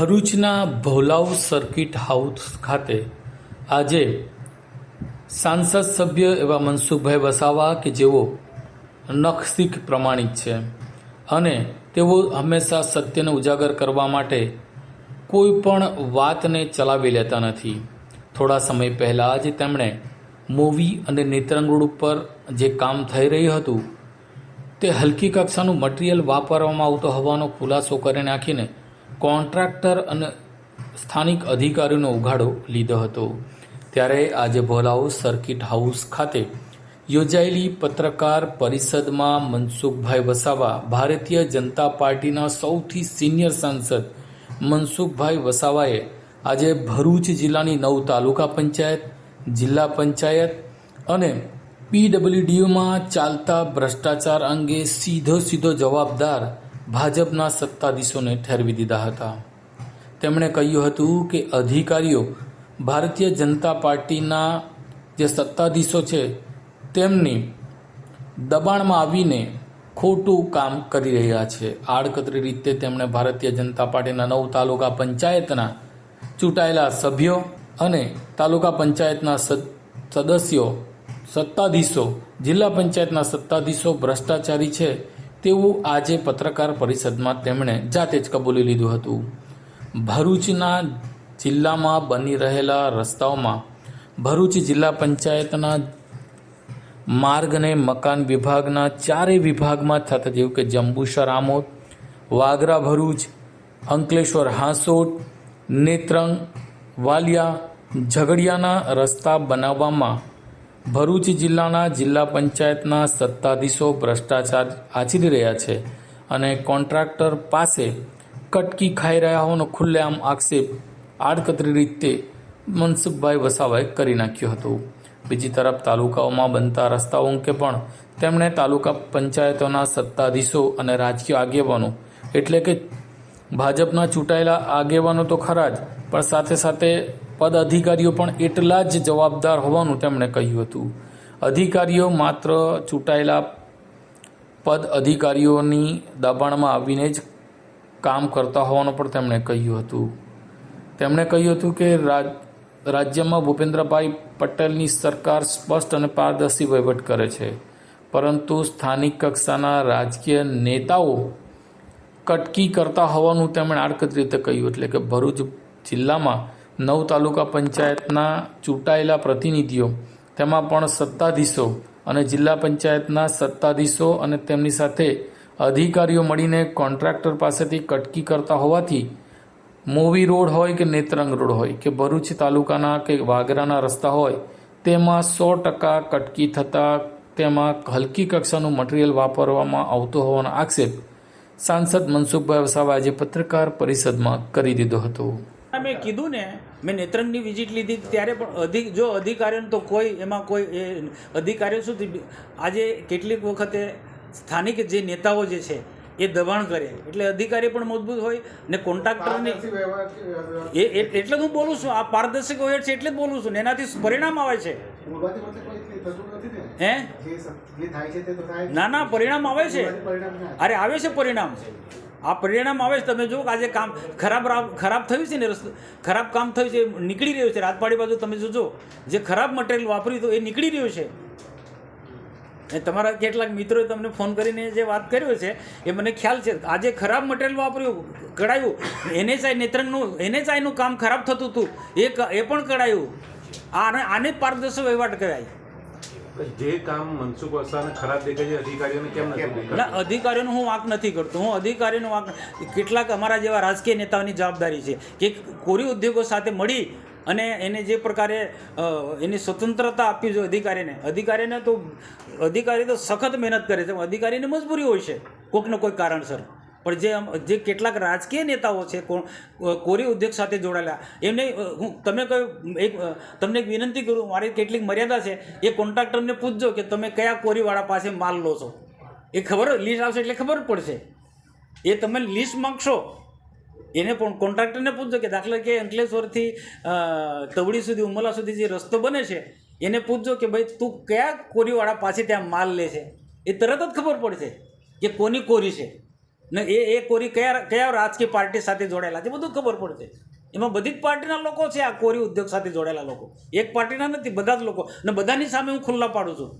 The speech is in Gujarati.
ભરૂચના ભોલાવ સર્કિટ હાઉસ ખાતે આજે સાંસદ સભ્ય એવા મનસુખભાઈ વસાવા કે જેઓ નખશીખ પ્રમાણિક છે અને તેઓ હંમેશા સત્યને ઉજાગર કરવા માટે કોઈ પણ વાતને ચલાવી લેતા નથી. થોડા સમય પહેલાં જ તેમણે મૂવી અને નેત્રંગ રોડ ઉપર જે કામ થઈ રહ્યું હતું તે હલકી કક્ષાનું મટીરિયલ વાપરવામાં આવતો હોવાનો ખુલાસો કરી નાખીને કોન્ટ્રાક્ટર અને સ્થાનિક અધિકારીઓનો ઉઘાડો લીધો હતો. ત્યારે આજે ભોલાવ સર્કિટ હાઉસ ખાતે યોજાયેલી પત્રકાર પરિષદમાં મનસુખભાઈ વસાવા, ભારતીય જનતા પાર્ટીના સૌથી સિનિયર સાંસદ મનસુખભાઈ વસાવાએ આજે ભરૂચ જિલ્લાની 9 તાલુકા પંચાયત, જિલ્લા પંચાયત અને PWDમાં ચાલતા ભ્રષ્ટાચાર અંગે સીધો જવાબદાર ભાજપના સત્તાધીશોને ઠેરવી દીધા હતા. તેમણે કહ્યું હતું કે અધિકારીઓ ભારતીય જનતા પાર્ટીના જે સત્તાધીશો છે તેમની દબાણમાં આવીને ખોટું કામ કરી રહ્યા છે. આડકતરી રીતે તેમણે ભારતીય જનતા પાર્ટીના 9 તાલુકા પંચાયતના ચૂંટાયેલા સભ્યો અને તાલુકા પંચાયતના સદસ્યો, સત્તાધીશો, જિલ્લા પંચાયતના સત્તાધીશો ભ્રષ્ટાચારી છે તેવું આજે પત્રકાર પરિષદમાં તેમણે જાતે જ કબૂલી લીધું હતું. ભરૂચના જિલ્લામાં બની રહેલા રસ્તાઓમાં ભરૂચ જિલ્લા પંચાયતના માર્ગ અને મકાન વિભાગના 4 વિભાગમાં થતા જેવું કે જંબુસર આમોદ, વાગરા ભરૂચ, અંકલેશ્વર હાંસોટ, નેત્રંગ, વાલિયા, ઝઘડિયાના રસ્તા બનાવવામાં ભરૂચ જિલ્લાના જિલ્લા પંચાયતના સત્તાધીશો ભ્રષ્ટાચાર આચરી રહ્યા છે અને કોન્ટ્રાક્ટર પાસે કટકી ખાઈ રહ્યા હોવાનો ખુલ્લેઆમ આક્ષેપ આડકતરી રીતે મનસુખભાઈ વસાવાએ કરી નાખ્યો હતો. બીજી તરફ તાલુકાઓમાં બનતા રસ્તાઓ અંગે પણ તેમણે તાલુકા પંચાયતોના સત્તાધીશો અને રાજકીય આગેવાનો એટલે કે ભાજપના ચૂંટાયેલા આગેવાનો તો ખરા જ, પણ સાથે સાથે પદ અધિકારીઓ પણ એટલા જ જવાબદાર હોવાનું તેમણે કહ્યું હતું. અધિકારીઓ માત્ર ચૂંટાયેલા પદ અધિકારીઓની દબાણમાં આવીને જ કામ કરતા હોવાનું પણ તેમણે કહ્યું હતું. તેમણે કહ્યું હતું કે રાજ્યમાં ભૂપેન્દ્રભાઈ પટેલની સરકાર સ્પષ્ટ અને પારદર્શી વહીવટ કરે છે, પરંતુ સ્થાનિક કક્ષાના રાજકીય નેતાઓ કટકી કરતા હોવાનું તેમણે આડકતરી રીતે કહ્યું. એટલે કે ભરૂચ જિલ્લામાં 9 તાલુકા પંચાયતના ચૂંટાયેલા પ્રતિનિધિઓ, તેમાં પણ સત્તાધીશો અને જિલ્લા પંચાયતના સત્તાધીશો અને તેમની સાથે અધિકારીઓ મળીને કોન્ટ્રાક્ટર પાસેથી કટકી કરતા હોવાથી મૂવી રોડ હોય કે નેત્રંગ રોડ હોય કે ભરૂચ તાલુકાના કે વાગરાના રસ્તા હોય તેમાં 100% કટકી થતાં તેમાં હલકી કક્ષાનું મટીરિયલ વાપરવામાં આવતું હોવાનો આક્ષેપ સાંસદ મનસુખભાઈ વસાવા આજે પત્રકાર પરિષદમાં કરી દીધો હતો. મેં કીધું ને, મેં નેત્રંગની વિઝિટ લીધી ત્યારે પણ જો અધિકારીઓ તો કોઈ એમાં કોઈ અધિકારીઓ સુધી આજે કેટલીક વખતે સ્થાનિક જે નેતાઓ જે છે એ દબાણ કરે એટલે અધિકારી પણ મજબૂત હોય ને કોન્ટ્રાક્ટરની એટલે હું બોલું છું, આ પારદર્શક હોય છે એટલે જ બોલું છું ને એનાથી પરિણામ આવે છે. હે ના પરિણામ આવે છે, અરે આવે છે પરિણામ. આ પરિણામ આવે છે. તમે જો આજે કામ ખરાબ થયું છે ને, ખરાબ કામ થયું છે, નીકળી રહ્યું છે. રાજપાડી બાજુ તમે જોજો, જે ખરાબ મટીરિયલ વાપર્યું હતું એ નીકળી રહ્યું છે. તમારા કેટલાક મિત્રોએ તમને ફોન કરીને જે વાત કર્યો છે એ મને ખ્યાલ છે. આજે ખરાબ મટીરિયલ વાપર્યું, કઢાયું, NHI નેત્રંગનું NHIનું કામ ખરાબ થતું હતું એ પણ કઢાયું. આને જ પારદર્શક વહીવટ કહેવાય. જે કામ મનસુખ વસાવાને ખરાબ દેખાય છે અધિકારીઓને કેમ નથી? ના, અધિકારીઓનો હું વાંક નથી કરતો. હું અધિકારીનો વાંક, કેટલાક અમારા જેવા રાજકીય નેતાઓની જવાબદારી છે કે કોરી ઉદ્યોગો સાથે મળી અને એને જે પ્રકારે એની સ્વતંત્રતા આપવી જોઈએ અધિકારીને તો અધિકારી તો સખત મહેનત કરે છે. અધિકારીની મજબૂરી હોય છે કોઈકને કોઈ કારણસર, પણ જે કેટલાક રાજકીય નેતાઓ છે કોરી ઉદ્યોગ સાથે જોડાયેલા એમને તમે કહ્યું તમને એક વિનંતી કરું, મારી કેટલીક મર્યાદા છે. એ કોન્ટ્રાક્ટરને પૂછજો કે તમે કયા કોરીવાળા પાસે માલ લો છો. એ ખબર લિસ્ટ આવશે એટલે ખબર પડશે. એ તમે લિસ્ટ માગશો એને પણ કોન્ટ્રાક્ટરને પૂછજો કે દાખલા કે અંકલેશ્વરથી તવડી સુધી, ઉમલા સુધી જે રસ્તો બને છે એને પૂછજો કે ભાઈ તું કયા કોરીવાળા પાસે ત્યાં માલ લે છે. એ તરત જ ખબર પડશે કે કોની કોરી છે. ને એ કોરી કયા કયા રાજકીય પાર્ટી સાથે જોડાયેલા છે બધું ખબર પડશે. એમાં બધી જ પાર્ટીના લોકો છે આ કોરી ઉદ્યોગ સાથે જોડાયેલા લોકો, એક પાર્ટીના નથી, બધા જ લોકો, ને બધાની સામે હું ખુલ્લા પાડું છું.